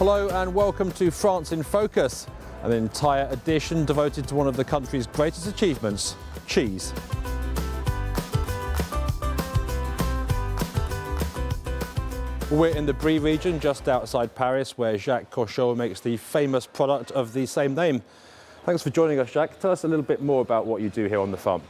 Hello and welcome to France in Focus, an entire edition devoted to one of the country's greatest achievements, cheese. We're in the Brie region, just outside Paris, where Jacques Cochot makes the famous product of the same name. Thanks for joining us, Jacques. Tell us a little bit more about what you do here on the farm.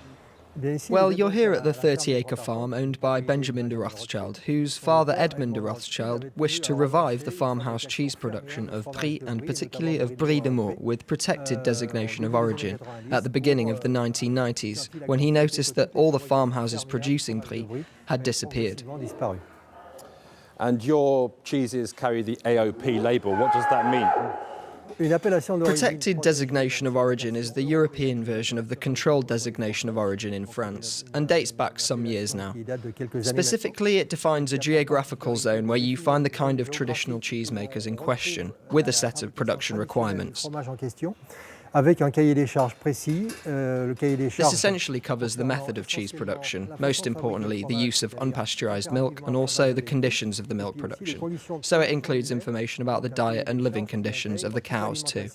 Well, you're here at the 30-acre farm owned by Benjamin de Rothschild, whose father Edmond de Rothschild wished to revive the farmhouse cheese production of Brie and particularly of Brie de Meaux with protected designation of origin at the beginning of the 1990s, when he noticed that all the farmhouses producing Brie had disappeared. And your cheeses carry the AOP label. What does that mean? Protected designation of origin is the European version of the controlled designation of origin in France and dates back some years now. Specifically, it defines a geographical zone where you find the kind of traditional cheesemakers in question, with a set of production requirements. This essentially covers the method of cheese production, most importantly the use of unpasteurized milk and also the conditions of the milk production. So it includes information about the diet and living conditions of the cows too.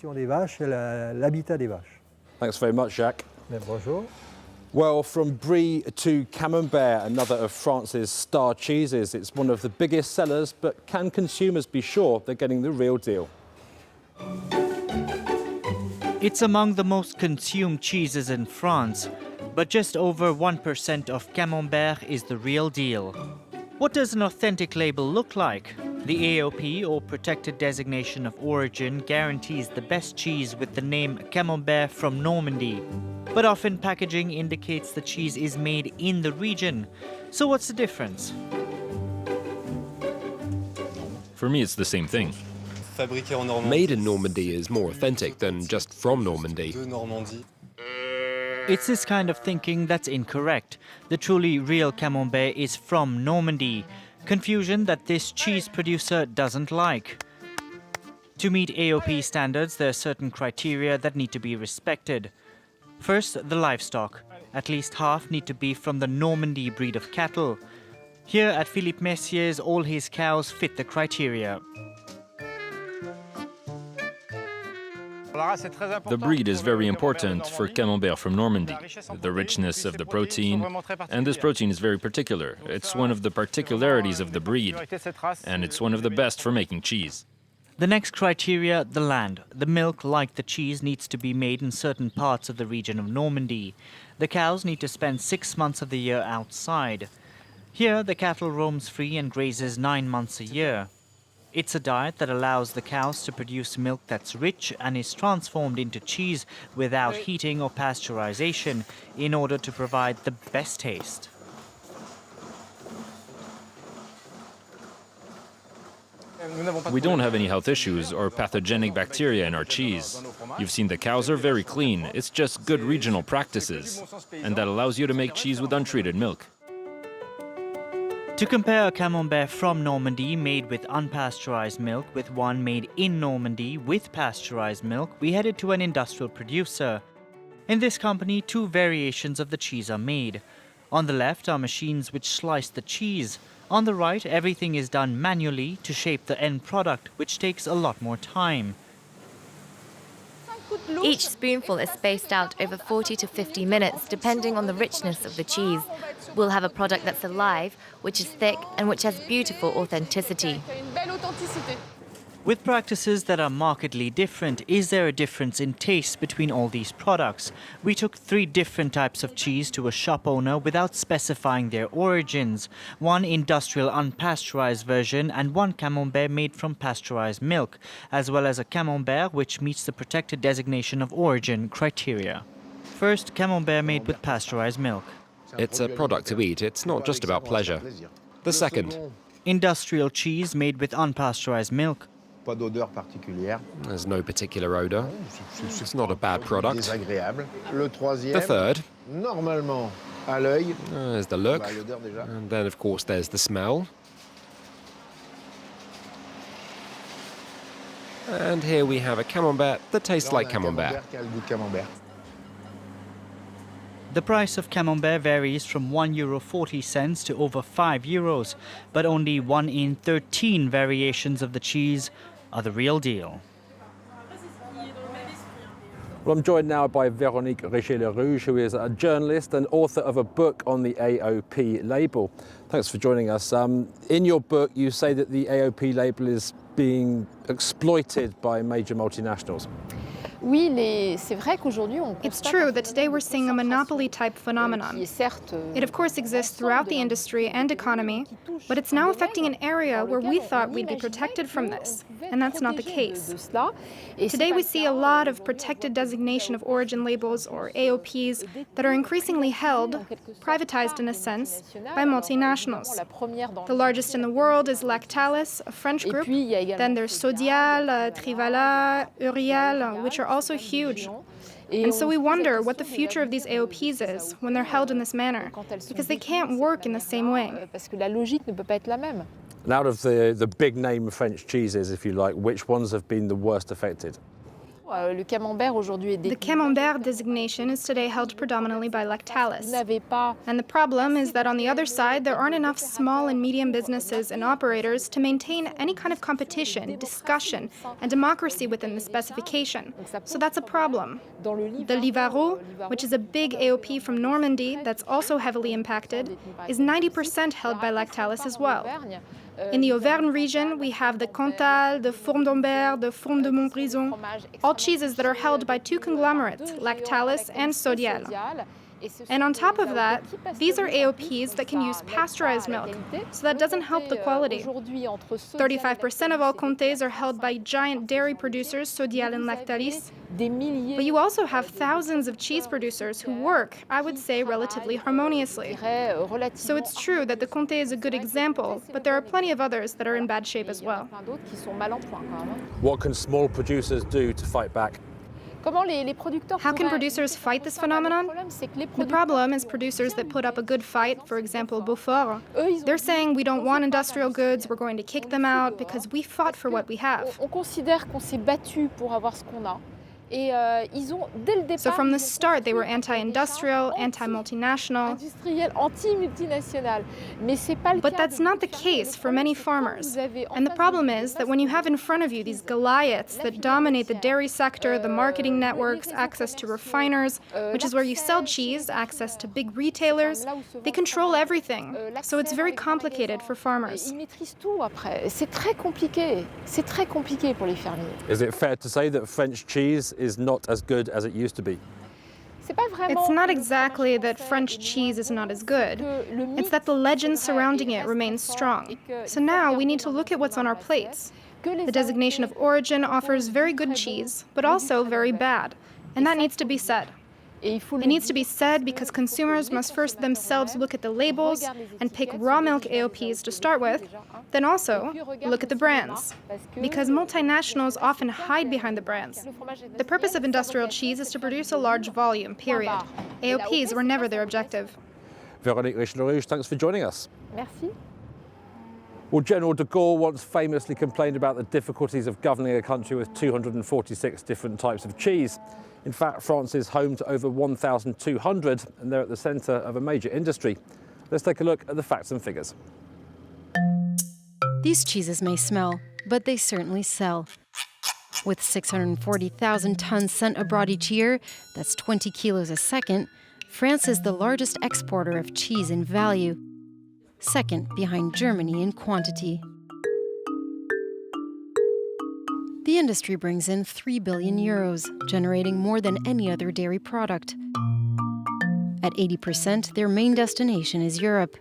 Thanks very much, Jacques. Well, from Brie to Camembert, another of France's star cheeses. It's one of the biggest sellers, but can consumers be sure they're getting the real deal? It's among the most consumed cheeses in France, but just over 1% of Camembert is the real deal. What does an authentic label look like? The AOP, or Protected Designation of Origin, guarantees the best cheese with the name Camembert from Normandy. But often packaging indicates the cheese is made in the region. So what's the difference? For me, it's the same thing. Made in Normandy is more authentic than just from Normandy. It's this kind of thinking that's incorrect. The truly real Camembert is from Normandy. Confusion that this cheese producer doesn't like. To meet AOP standards, there are certain criteria that need to be respected. First, the livestock. At least half need to be from the Normandy breed of cattle. Here at Philippe Messier's, all his cows fit the criteria. The breed is very important for Camembert from Normandy, the richness of the protein, and this protein is very particular. It's one of the particularities of the breed, and it's one of the best for making cheese. The next criteria, the land. The milk, like the cheese, needs to be made in certain parts of the region of Normandy. The cows need to spend 6 months of the year outside. Here, the cattle roams free and grazes 9 months a year. It's a diet that allows the cows to produce milk that's rich and is transformed into cheese without heating or pasteurization in order to provide the best taste. We don't have any health issues or pathogenic bacteria in our cheese. You've seen the cows are very clean. It's just good regional practices, and that allows you to make cheese with untreated milk. To compare a Camembert from Normandy made with unpasteurized milk with one made in Normandy with pasteurized milk, we headed to an industrial producer. In this company, 2 variations of the cheese are made. On the left are machines which slice the cheese. On the right, everything is done manually to shape the end product, which takes a lot more time. Each spoonful is spaced out over 40 to 50 minutes, depending on the richness of the cheese. We'll have a product that's alive, which is thick, and which has beautiful authenticity. With practices that are markedly different, is there a difference in taste between all these products? We took 3 different types of cheese to a shop owner without specifying their origins. One industrial unpasteurized version and one Camembert made from pasteurized milk, as well as a Camembert which meets the protected designation of origin criteria. First, Camembert made with pasteurized milk. It's a product to eat, it's not just about pleasure. The second, Industrial cheese made with unpasteurized milk. there's no particular odor. It's not a bad product. The third, there's the look, and then of course there's the smell. And here we have a Camembert that tastes like Camembert. The price of Camembert varies from €1.40 to over €5, but only 1 in 13 variations of the cheese are the real deal. Well, I'm joined now by Véronique Richer-Le-Rouge, who is a journalist and author of a book on the AOP label. Thanks for joining us. In your book, you say that the AOP label is being exploited by major multinationals. It's true that today we're seeing a monopoly-type phenomenon. It of course exists throughout the industry and economy, but it's now affecting an area where we thought we'd be protected from this, and that's not the case. Today we see a lot of protected designation of origin labels, or AOPs, that are increasingly held, privatized in a sense, by multinationals. The largest in the world is Lactalis, a French group. Then there's Sodial, Trivala, Urial, which are also huge. And so we wonder what the future of these AOPs is when they're held in this manner, because they can't work in the same way. And out of the big name French cheeses, if you like, which ones have been the worst affected? The Camembert designation is today held predominantly by Lactalis. And the problem is that on the other side, there aren't enough small and medium businesses and operators to maintain any kind of competition, discussion, and democracy within the specification. So that's a problem. The Livaro, which is a big AOP from Normandy that's also heavily impacted, is 90% held by Lactalis as well. In the Auvergne region, we have the Cantal, the Fourme d'Ambert, the Fourme de Montbrison, all cheeses that are held by two conglomerates, Lactalis and Sodial. And on top of that, these are AOPs that can use pasteurized milk, so that doesn't help the quality. 35% of all comtés are held by giant dairy producers, Sodial and Lactalis. But you also have thousands of cheese producers who work, I would say, relatively harmoniously. So it's true that the comté is a good example, but there are plenty of others that are in bad shape as well. What can small producers do to fight back? How can producers fight this phenomenon? The problem is producers that put up a good fight, for example, Beaufort, they're saying we don't want industrial goods, we're going to kick them out because we fought for what we have. So from the start, they were anti-industrial, anti-multinational. But that's not the case for many farmers. And the problem is that when you have in front of you these Goliaths that dominate the dairy sector, the marketing networks, access to refiners, which is where you sell cheese, access to big retailers, they control everything. So it's very complicated for farmers. Is it fair to say that French cheese is not as good as it used to be? It's not exactly that French cheese is not as good. It's that the legend surrounding it remains strong. So now we need to look at what's on our plates. The designation of origin offers very good cheese, but also very bad. And that needs to be said. It needs to be said because consumers must first themselves look at the labels and pick raw milk AOPs to start with, then also look at the brands, because multinationals often hide behind the brands. The purpose of industrial cheese is to produce a large volume, period. AOPs were never their objective. Véronique Richer-Le-Rouge, thanks for joining us. Merci. Well, General de Gaulle once famously complained about the difficulties of governing a country with 246 different types of cheese. In fact, France is home to over 1,200, and they're at the centre of a major industry. Let's take a look at the facts and figures. These cheeses may smell, but they certainly sell. With 640,000 tons sent abroad each year, that's 20 kilos a second, France is the largest exporter of cheese in value, second behind Germany in quantity. The industry brings in 3 billion euros, generating more than any other dairy product. At 80%, their main destination is Europe.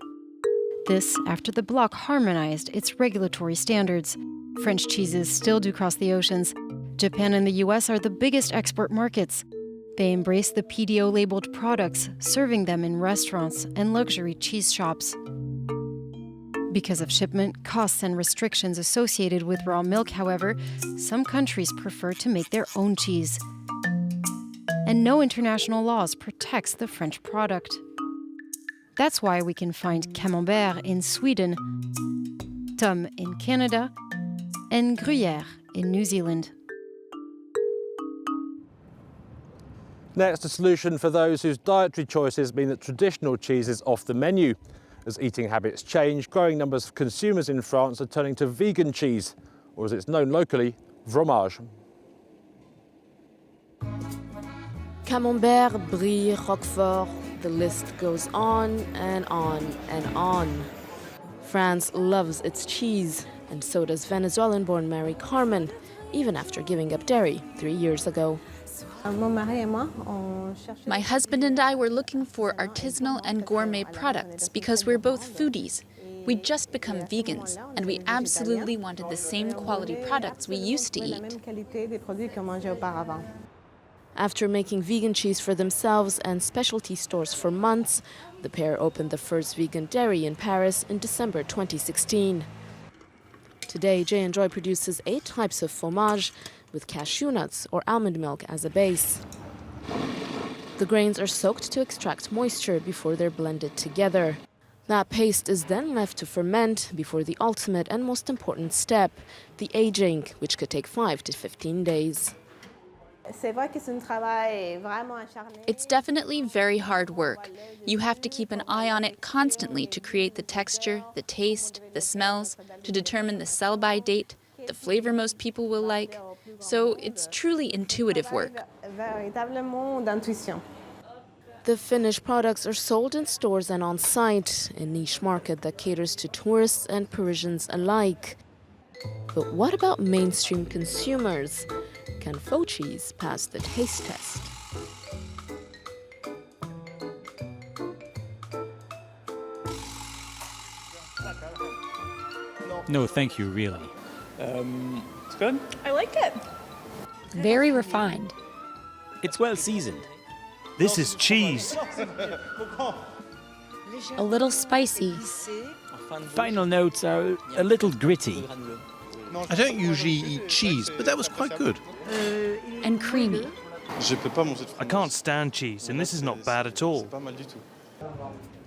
This after the bloc harmonized its regulatory standards. French cheeses still do cross the oceans. Japan and the US are the biggest export markets. They embrace the PDO-labeled products, serving them in restaurants and luxury cheese shops. Because of shipment, costs, and restrictions associated with raw milk, however, some countries prefer to make their own cheese. And no international laws protects the French product. That's why we can find Camembert in Sweden, Tome in Canada, and Gruyère in New Zealand. Next, a solution for those whose dietary choices mean that traditional cheese is off the menu. As eating habits change, growing numbers of consumers in France are turning to vegan cheese, or as it's known locally, fromage. Camembert, Brie, Roquefort, the list goes on and on and on. France loves its cheese, and so does Venezuelan-born Mary Carmen, even after giving up dairy 3 years ago. My husband and I were looking for artisanal and gourmet products because we're both foodies. We'd just become vegans, and we absolutely wanted the same quality products we used to eat. After making vegan cheese for themselves and specialty stores for months, the pair opened the first vegan dairy in Paris in December 2016. Today, J&Joy produces 8 types of fromage, with cashew nuts or almond milk as a base. The grains are soaked to extract moisture before they're blended together. That paste is then left to ferment before the ultimate and most important step, the aging, which could take 5 to 15 days. It's definitely very hard work. You have to keep an eye on it constantly to create the texture, the taste, the smells, to determine the sell-by date, the flavor most people will like. So it's truly intuitive work. The finished products are sold in stores and on site, a niche market that caters to tourists and Parisians alike. But what about mainstream consumers? Can faux cheese pass the taste test? No, thank you, really. It's good. I like it. Very refined. It's well seasoned. This is cheese. A little spicy. Final notes are a little gritty. I don't usually eat cheese, but that was quite good. And creamy. I can't stand cheese, and this is not bad at all.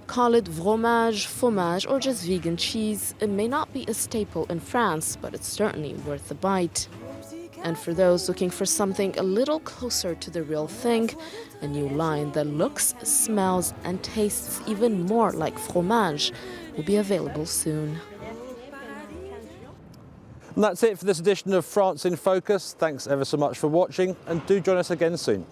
Call it fromage, fromage, or just vegan cheese. It may not be a staple in France, but it's certainly worth a bite. And for those looking for something a little closer to the real thing, a new line that looks, smells, and tastes even more like fromage will be available soon. And that's it for this edition of France in Focus. Thanks ever so much for watching, and do join us again soon.